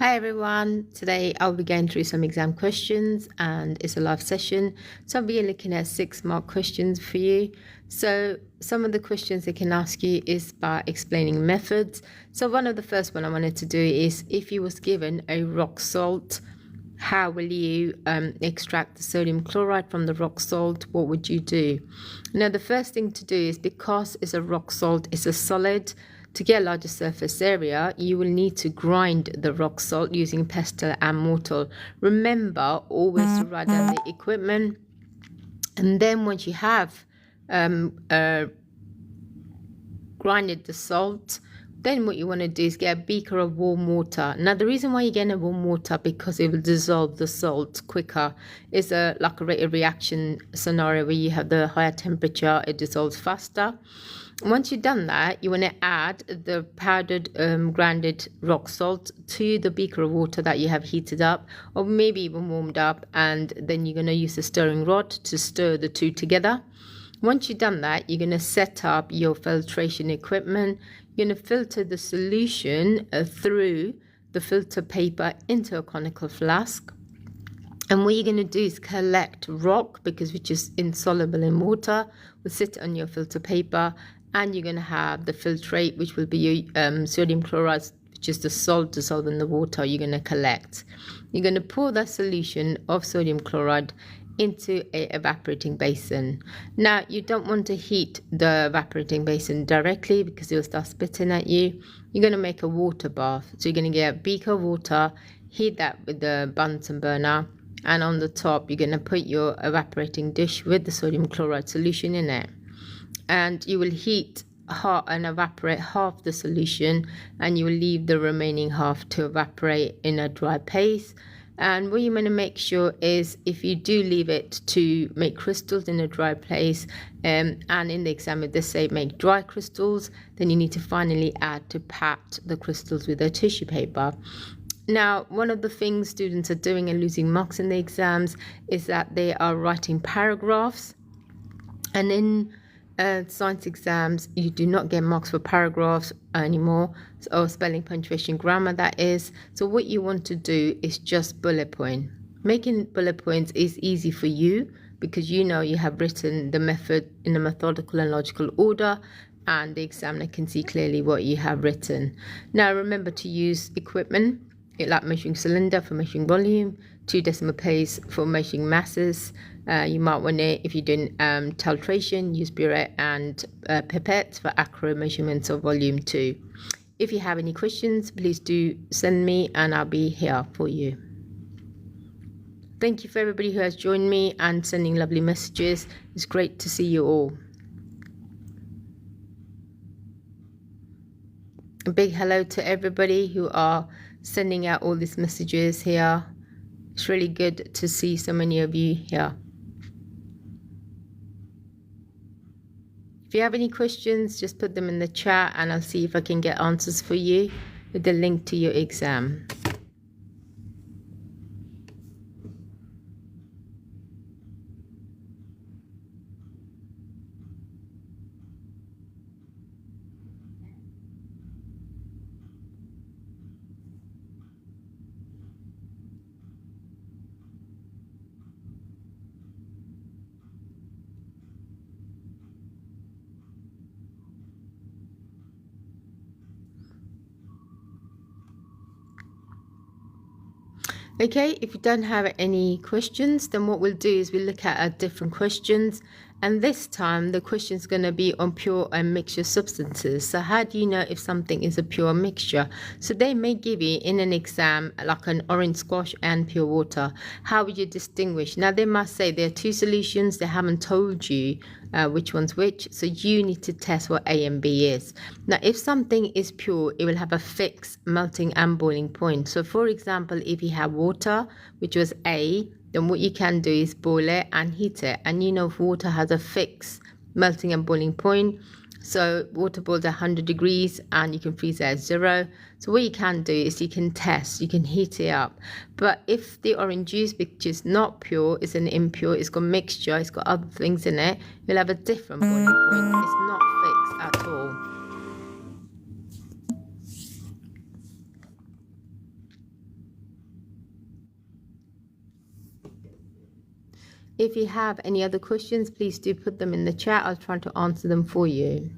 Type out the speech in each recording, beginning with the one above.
Hi everyone, today I'll be going through some exam questions and it's a live session. So I'll be looking at 6-mark questions for you. So some of the questions they can ask you is by explaining methods. So one of the first one I wanted to do is if you was given a rock salt, how will you extract the sodium chloride from the rock salt? What would you do? Now the first thing to do is, because it's a rock salt, it's a solid, to get a larger surface area, you will need to grind the rock salt using pestle and mortar. Remember always to write down the equipment. And then once you have grinded the salt, then what you want to do is get a beaker of warm water. Now the reason why you're getting a warm water, because it will dissolve the salt quicker. It's like a rate of reaction scenario where you have the higher temperature, it dissolves faster. Once you've done that, you want to add the powdered grounded rock salt to the beaker of water that you have heated up or maybe even warmed up, and then you're going to use a stirring rod to stir the two together. Once you've done that, you're going to set up your filtration equipment. You're going to filter the solution through the filter paper into a conical flask. And what you're going to do is collect rock, which is insoluble in water, will sit on your filter paper, and you're going to have the filtrate, which will be your sodium chloride, which is the salt dissolved in the water you're going to collect. You're going to pour that solution of sodium chloride into a evaporating basin. Now you don't want to heat the evaporating basin directly because it will start spitting at you. You're going to make a water bath. So you're going to get a beaker of water, heat that with the Bunsen burner, and on the top you're going to put your evaporating dish with the sodium chloride solution in it. And you will heat and evaporate half the solution, and you will leave the remaining half to evaporate in a dry paste. And what you want to make sure is, if you do leave it to make crystals in a dry place, and in the exam if they say make dry crystals, then you need to finally add to pat the crystals with a tissue paper. Now, one of the things students are doing and losing marks in the exams is that they are writing paragraphs, and in science exams you do not get marks for paragraphs anymore, or spelling, punctuation, grammar, that is. So what you want to do is just bullet point. Making bullet points is easy for you because you know you have written the method in a methodical and logical order, and the examiner can see clearly what you have written. Now remember to use equipment like measuring cylinder for measuring volume, 2 decimal place for measuring masses. You might want to, if you're doing titration, use burette and pipette for accurate measurements of volume too. If you have any questions, please do send me and I'll be here for you. Thank you for everybody who has joined me and sending lovely messages. It's great to see you all. A big hello to everybody who are sending out all these messages here. It's really good to see so many of you here. If you have any questions, just put them in the chat and I'll see if I can get answers for you with the link to your exam. Okay, if you don't have any questions, then what we'll do is we'll look at different questions, and this time the question is going to be on pure and mixture substances. So how do you know if something is a pure mixture? So they may give you in an exam like an orange squash and pure water. How would you distinguish? Now they must say there are 2 solutions, they haven't told you which one's which, so you need to test what A and B is. Now if something is pure, it will have a fixed melting and boiling point. So for example, if you have water, which was A, then what you can do is boil it and heat it, and you know if water has a fixed melting and boiling point, so water boils at 100 degrees and you can freeze it at 0. So what you can do is you can test, you can heat it up. But if the orange juice, which is not pure, is an impure, it's got mixture, it's got other things in it, you'll have a different boiling point. It's not fixed at all. If you have any other questions, please do put them in the chat. I'll try to answer them for you.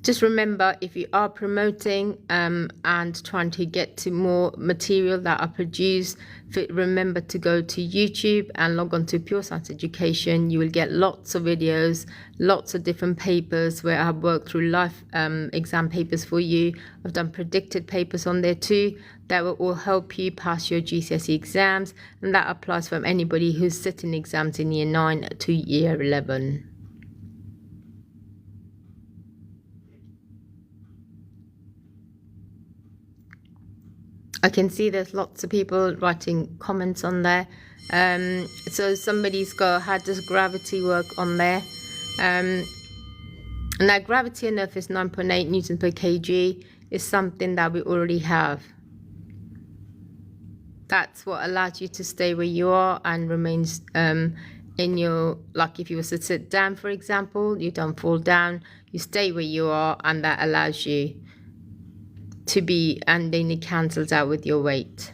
Just remember, if you are promoting and trying to get to more material that are produced, remember to go to YouTube and log on to Pure Science Education. You will get lots of videos, lots of different papers where I've worked through live exam papers for you. I've done predicted papers on there too that will all help you pass your GCSE exams, and that applies from anybody who's sitting exams in year 9 to year 11. I can see there's lots of people writing comments on there. So somebody's got, how does gravity work on there? Now gravity on Earth is 9.8 Newton per kg, is something that we already have. That's what allows you to stay where you are and remains in your, like if you were to sit down, for example, you don't fall down, you stay where you are, and that allows you to be, and then it cancels out with your weight.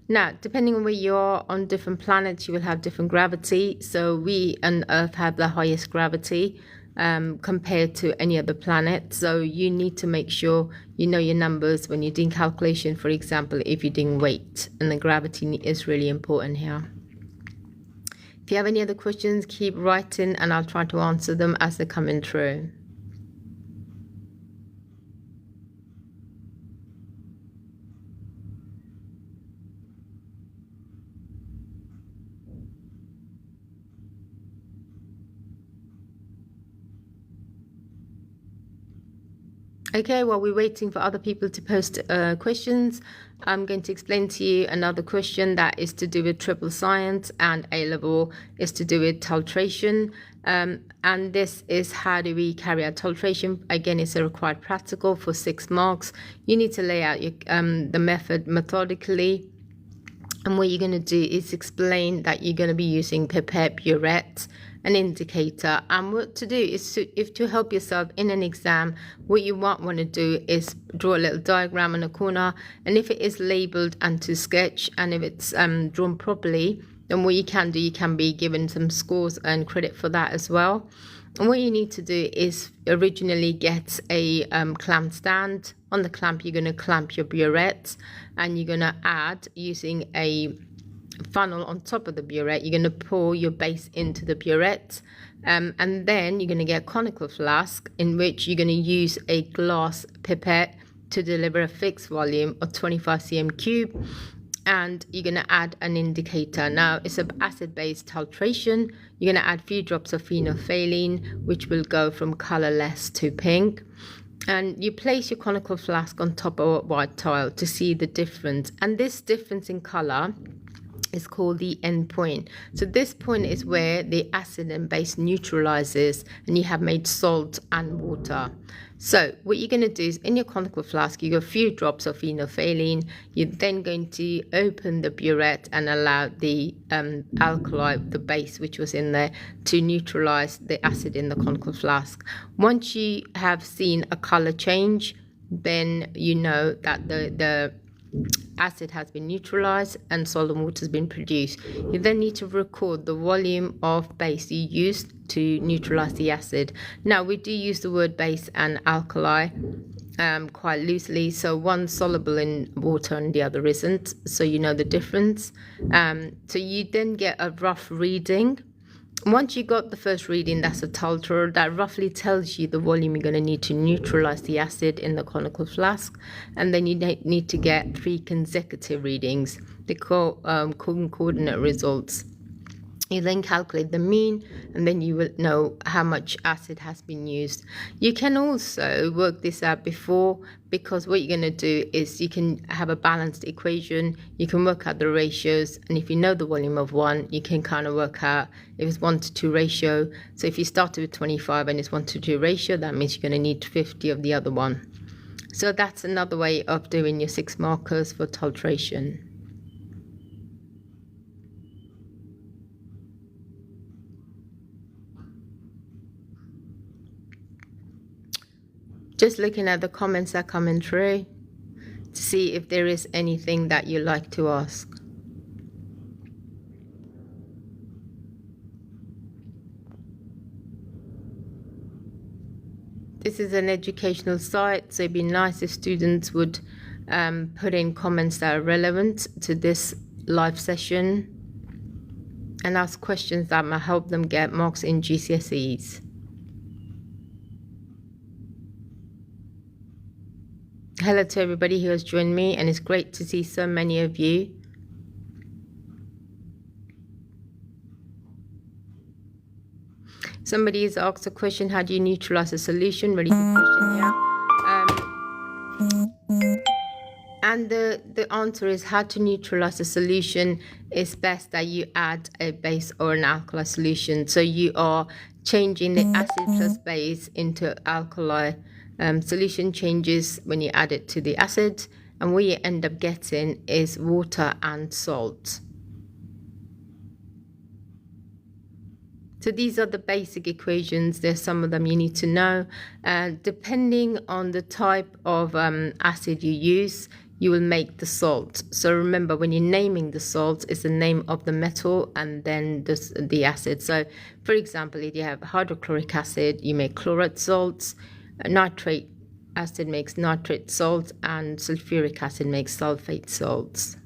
Now, depending on where you are on different planets, you will have different gravity. So we on Earth have the highest gravity compared to any other planet. So you need to make sure you know your numbers when you're doing calculation, for example, if you're doing weight, and the gravity is really important here. If you have any other questions, keep writing and I'll try to answer them as they're coming through. Okay, while we're waiting for other people to post questions, I'm going to explain to you another question that is to do with triple science, and A-level is to do with titration. And this is how do we carry out titration. Again, it's a required practical for 6 marks. You need to lay out your, the method methodically. And what you're going to do is explain that you're going to be using pipette, burette, an indicator, and what to do is to help yourself in an exam. What you want to do is draw a little diagram in a corner, and if it is labeled and to sketch, and if it's drawn properly, then what you can do, you can be given some scores and credit for that as well. And what you need to do is originally get a clamp stand. On the clamp, you're going to clamp your burette, and you're going to add, using a funnel on top of the burette, you're going to pour your base into the burette, and then you're going to get a conical flask in which you're going to use a glass pipette to deliver a fixed volume of 25 cm cube, and you're going to add an indicator. Now it's an acid-based titration. You're going to add a few drops of phenolphthalein, which will go from colorless to pink, and you place your conical flask on top of a white tile to see the difference, and this difference in color is called the end point. So this point is where the acid and base neutralizes, and you have made salt and water. So what you're going to do is, in your conical flask, you got a few drops of phenolphthalein. You're then going to open the burette and allow the alkali, the base which was in there, to neutralize the acid in the conical flask. Once you have seen a color change, then you know that the acid has been neutralized and solid water has been produced. You then need to record the volume of base you used to neutralize the acid. Now we do use the word base and alkali quite loosely, so one's soluble in water and the other isn't, so you know the difference. So you then get a rough reading. Once you got the first reading, that's a titer, that roughly tells you the volume you're going to need to neutralize the acid in the conical flask, and then you need to get 3 consecutive readings. They call coordinate results. You then calculate the mean, and then you will know how much acid has been used. You can also work this out before, because what you're going to do is you can have a balanced equation. You can work out the ratios, and if you know the volume of one, you can kind of work out if it's 1:2 ratio. So if you started with 25 and it's 1:2 ratio, that means you're going to need 50 of the other one. So that's another way of doing your 6 markers for titration. Just looking at the comments that are coming through to see if there is anything that you'd like to ask. This is an educational site, so it'd be nice if students would put in comments that are relevant to this live session and ask questions that might help them get marks in GCSEs. Hello to everybody who has joined me, and it's great to see so many of you. Somebody has asked a question, how do you neutralize a solution? Really good question, yeah. And the answer is how to neutralize a solution is best that you add a base or an alkali solution. So you are changing the acid plus base into alkali. Solution changes when you add it to the acid, and what you end up getting is water and salt. So these are the basic equations. There's some of them you need to know. Depending on the type of acid you use, you will make the salt. So remember, when you're naming the salt, it's the name of the metal and then the acid. So for example, if you have hydrochloric acid, you make chloride salts. Nitrate acid makes nitrate salt, and sulfuric acid makes sulfate salts.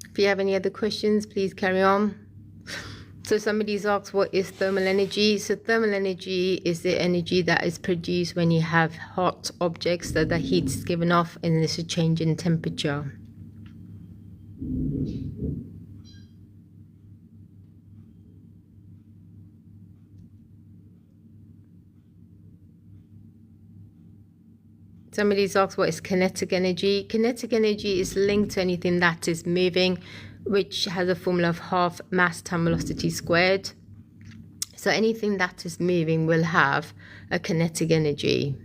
If you have any other questions, please carry on. So somebody's asked, what is thermal energy? So thermal energy is the energy that is produced when you have hot objects, so the heat is given off and there's a change in temperature. Somebody's asked, what is kinetic energy? Kinetic energy is linked to anything that is moving, which has a formula of half mass times velocity squared. So anything that is moving will have a kinetic energy.